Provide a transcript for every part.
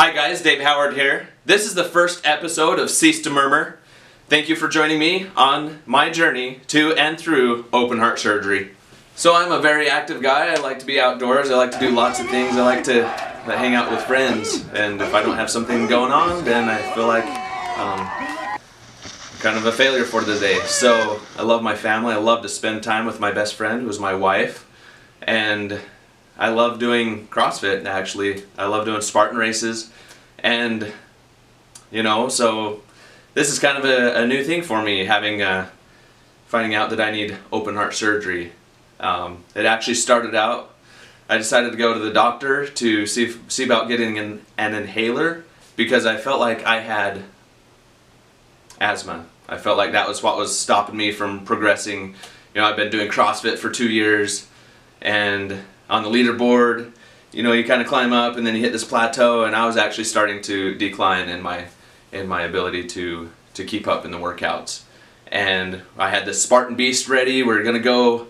Hi guys, Dave Howard here. This is the first episode of Cease to Murmur. Thank you for joining me on my journey to and through open heart surgery. So I'm a very active guy. I like to be outdoors. I like to do lots of things. I like to hang out with friends. And if I don't have something going on, then I feel like kind of a failure for the day. So I love my family. I love to spend time with my best friend, who's my wife. And I love doing CrossFit, actually. I love doing Spartan races. And, so this is kind of a new thing for me, finding out that I need open heart surgery. It actually started out, I decided to go to the doctor to see about getting an inhaler because I felt like I had asthma. I felt like that was what was stopping me from progressing. I've been doing CrossFit for 2 years, and on the leaderboard, you kind of climb up and then you hit this plateau, and I was actually starting to decline in my ability to keep up in the workouts. And I had this Spartan beast ready. We're gonna go,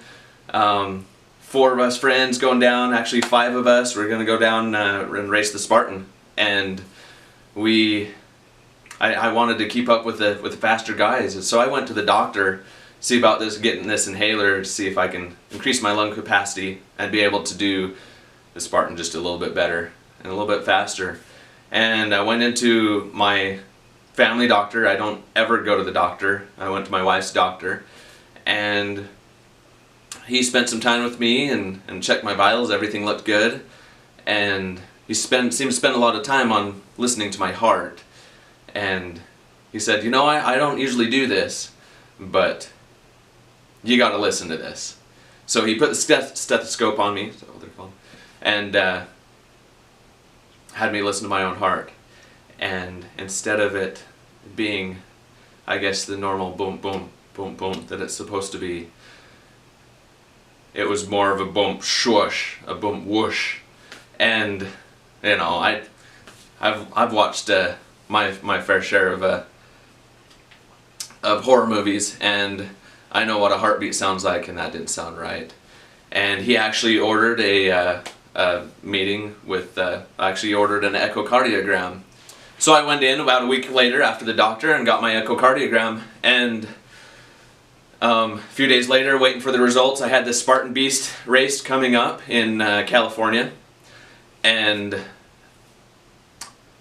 4 of us friends going down, actually 5 of us. We're gonna go down and race the Spartan. And I wanted to keep up with the faster guys, and so I went to the doctor, see about getting this inhaler to see if I can increase my lung capacity and be able to do the Spartan just a little bit better and a little bit faster. And I went into my family doctor. I don't ever go to the doctor. I went to my wife's doctor, and he spent some time with me and checked my vitals. Everything looked good, and he seemed to spend a lot of time on listening to my heart. And he said, I don't usually do this, but you got to listen to this. So he put the stethoscope on me, is that what they're called? And had me listen to my own heart. And instead of it being, I guess, the normal boom, boom, boom, boom that it's supposed to be, it was more of a boom, swoosh, a boom, whoosh. And, I've watched my fair share of horror movies, and I know what a heartbeat sounds like, and that didn't sound right. And he actually ordered a meeting with, actually ordered an echocardiogram. So I went in about a week later after the doctor and got my echocardiogram, and a few days later, waiting for the results, I had this Spartan Beast race coming up in California, and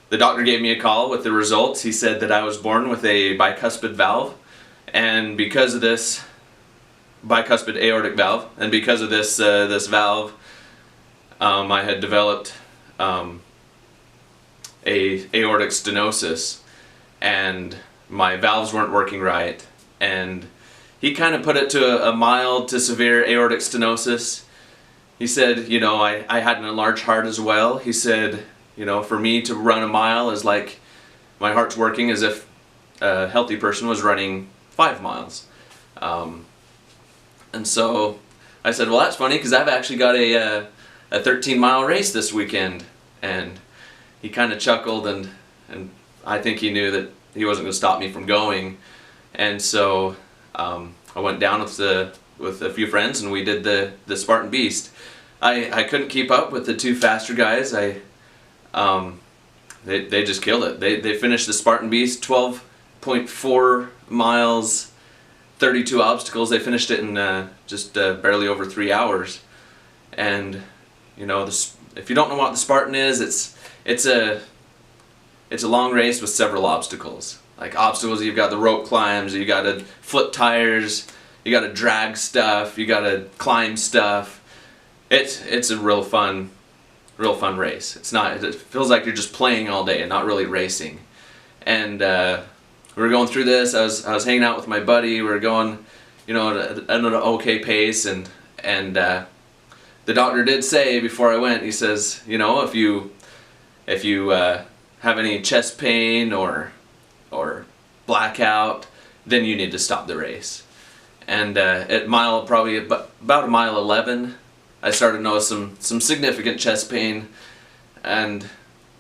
the doctor gave me a call with the results. He said that I was born with a bicuspid valve, and because of this bicuspid aortic valve, and because of this valve, I had developed a aortic stenosis, and my valves weren't working right. And he kind of put it to a mild to severe aortic stenosis. He said, I had an enlarged heart as well. He said, for me to run a mile is like my heart's working as if a healthy person was running 5 miles. And so I said, well, that's funny because I've actually got a 13-mile race this weekend. And he kind of chuckled, and I think he knew that he wasn't going to stop me from going. And so I went down with a few friends, and we did the Spartan Beast. I couldn't keep up with the 2 faster guys. They just killed it. They finished the Spartan Beast 12.4 miles, 32 obstacles. They finished it in just barely over 3 hours. And if you don't know what the Spartan is, it's a long race with several obstacles. Like obstacles, you've got the rope climbs, you got to flip tires, you got to drag stuff, you got to climb stuff. It's a real fun race. It feels like you're just playing all day and not really racing. And we were going through this. I was hanging out with my buddy. We were going, at an okay pace, and the doctor did say before I went, he says, if you have any chest pain or blackout, then you need to stop the race. And at probably about mile 11, I started to notice some significant chest pain, and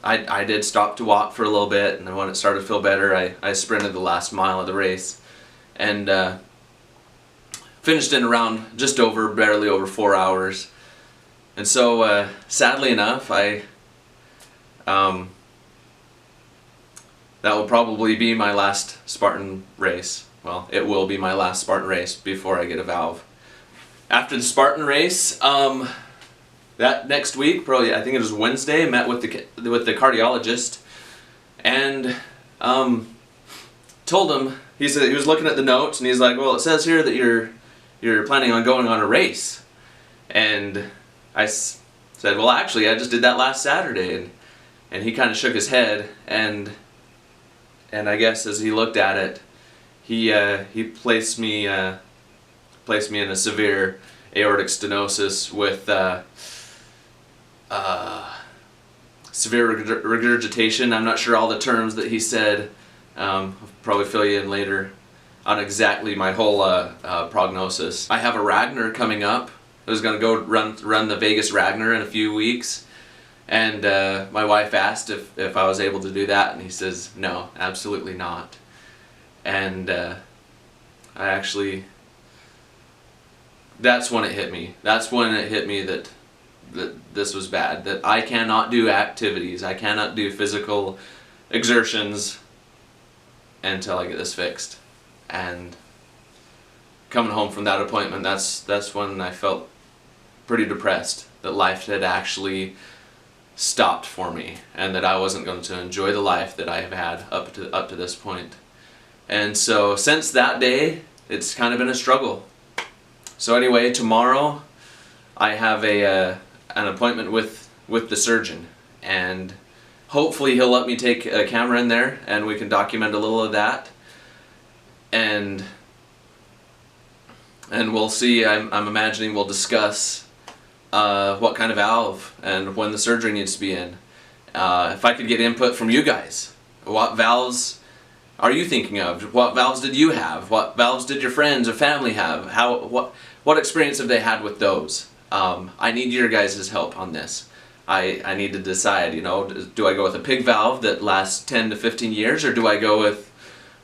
I did stop to walk for a little bit, and then when it started to feel better, I sprinted the last mile of the race, and finished in around barely over 4 hours. And so sadly enough, I that will probably be my last Spartan race. Well, it will be my last Spartan race before I get a valve. After the Spartan race, that next week, probably I think it was Wednesday, met with the cardiologist, and told him, he was looking at the notes, and he's like, well, it says here that you're planning on going on a race. And I said, well, actually, I just did that last Saturday. And he kind of shook his head, and I guess as he looked at it, he placed me in a severe aortic stenosis with severe regurgitation. I'm not sure all the terms that he said. I'll probably fill you in later on exactly my whole prognosis. I have a Ragnar coming up. I was going to go run the Vegas Ragnar in a few weeks, and my wife asked if I was able to do that, and he says, no, absolutely not. And that's when it hit me. That's when it hit me that this was bad, that I cannot do activities, I cannot do physical exertions until I get this fixed. And coming home from that appointment, that's when I felt pretty depressed, that life had actually stopped for me, and that I wasn't going to enjoy the life that I have had up to this point. And so since that day, it's kind of been a struggle. So anyway, tomorrow I have an appointment with the surgeon, and hopefully he'll let me take a camera in there and we can document a little of that. And we'll see, I'm imagining we'll discuss what kind of valve and when the surgery needs to be in. If I could get input from you guys, what valves are you thinking of? What valves did you have? What valves did your friends or family have? What experience have they had with those? I need your guys' help on this. I need to decide, you know, do I go with a pig valve that lasts 10 to 15 years, or do I go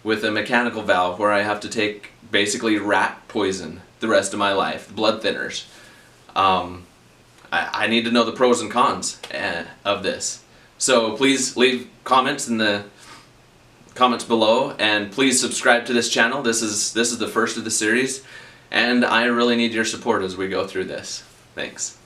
with a mechanical valve where I have to take basically rat poison the rest of my life, blood thinners? I need to know the pros and cons of this. So please leave comments in the comments below, and please subscribe to this channel. This is the first of the series, and I really need your support as we go through this. Thanks.